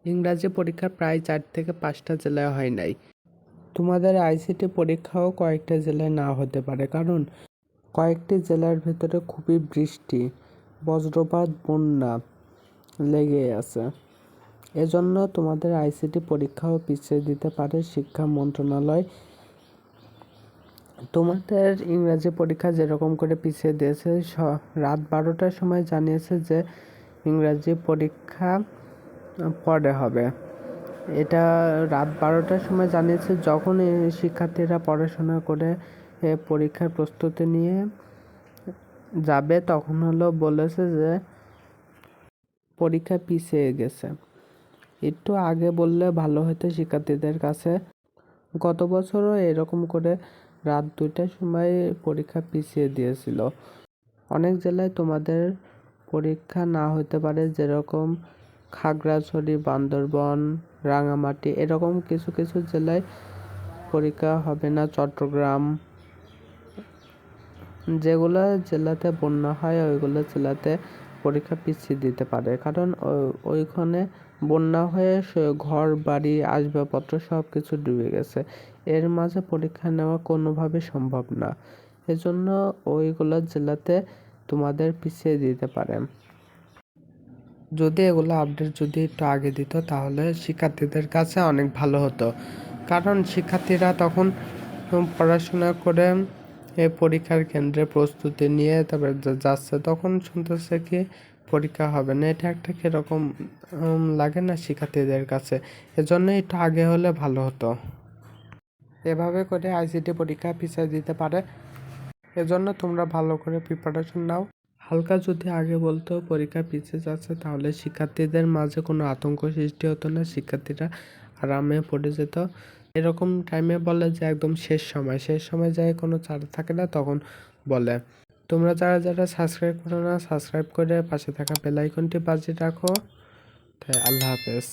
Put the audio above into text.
ইংরাজি পরীক্ষা প্রায় 4 থেকে 5টা জেলায় হয় নাই। তোমাদের আইসিটি পরীক্ষাও কয়েকটা জেলায় না হতে পারে, কারণ কয়েকটি জেলার ভেতরে খুবই বৃষ্টি, বজ্রপাত, বন্যা লেগে আছে। এজন্য তোমাদের আইসিটি পরীক্ষাও পিছিয়ে দিতে পারে শিক্ষা মন্ত্রণালয়। তোমাদের ইংরাজি পরীক্ষা যেরকম করে পিছিয়ে দিয়েছে, রাত 12টার সময় জানিয়েছে যে ইংরাজি পরীক্ষা পরে হবে। এটা রাত 12টার সময় জানিয়েছে, যখন শিক্ষার্থীরা পড়াশোনা করে পরীক্ষার প্রস্তুতি নিয়ে যাবে, তখন বলেছে যে পরীক্ষা পিছিয়ে গেছে। একটু আগে বললে ভালো হতো শিক্ষার্থীদের কাছে। গত বছরও এরকম করে রাত 2টার সময় পরীক্ষা পিছিয়ে দিয়েছিল। অনেক জেলায় তোমাদের পরীক্ষা না হতে পারে, যেরকম খাগড়াছড়ি, বান্দরবন, রাঙামাটি, এরকম কিছু কিছু জেলায় পরীক্ষা হবে না। চট্টগ্রাম, যেগুলো জেলাতে বন্যা হয় ওইগুলো জেলাতে পরীক্ষা পিছিয়ে দিতে পারে, কারণ ওইখানে বন্যা হয়ে ঘর বাড়ি আসবাবপত্র সব কিছু ডুবে গেছে। এর মাঝে পরীক্ষা নেওয়া কোনোভাবে সম্ভব না। এজন্য ওইগুলো জেলাতে তোমাদের পিছিয়ে দিতে পারে। যদি এগুলো আপডেট যদি একটু আগে দিত, তাহলে শিক্ষার্থীদের কাছে অনেক ভালো হতো, কারণ শিক্ষার্থীরা তখন পড়াশোনা করে পরীক্ষার কেন্দ্রে প্রস্তুতি নিয়ে তারপরে যাচ্ছে, তখন শুনতেছে কি পরীক্ষা হবে না। এটা একটা কিরকম লাগে না শিক্ষার্থীদের কাছে? এজন্য একটু আগে হলে ভালো হতো। এভাবে করে আইসিটি পরীক্ষা পিছিয়ে দিতে পারে। এজন্য তোমরা ভালো করে প্রিপারেশন নাও। হালকা যদি আগে বলতো পরীক্ষা পিছিয়ে যাচ্ছে, তাহলে শিক্ষার্থীদের মাঝে কোনো আতঙ্ক সৃষ্টি হতো না, শিক্ষার্থীরা আরামে পড়ে যেত। এরকম টাইমে বলে যে একদম শেষ সময় যায় কোনো ছাড় থাকে না, তখন বলে। তোমরা যারা যারা সাবস্ক্রাইব করো না, সাবস্ক্রাইব করে পাশে থাকা বেল আইকনটি বাজিয়ে রাখো। তাই আল্লাহ হাফেজ।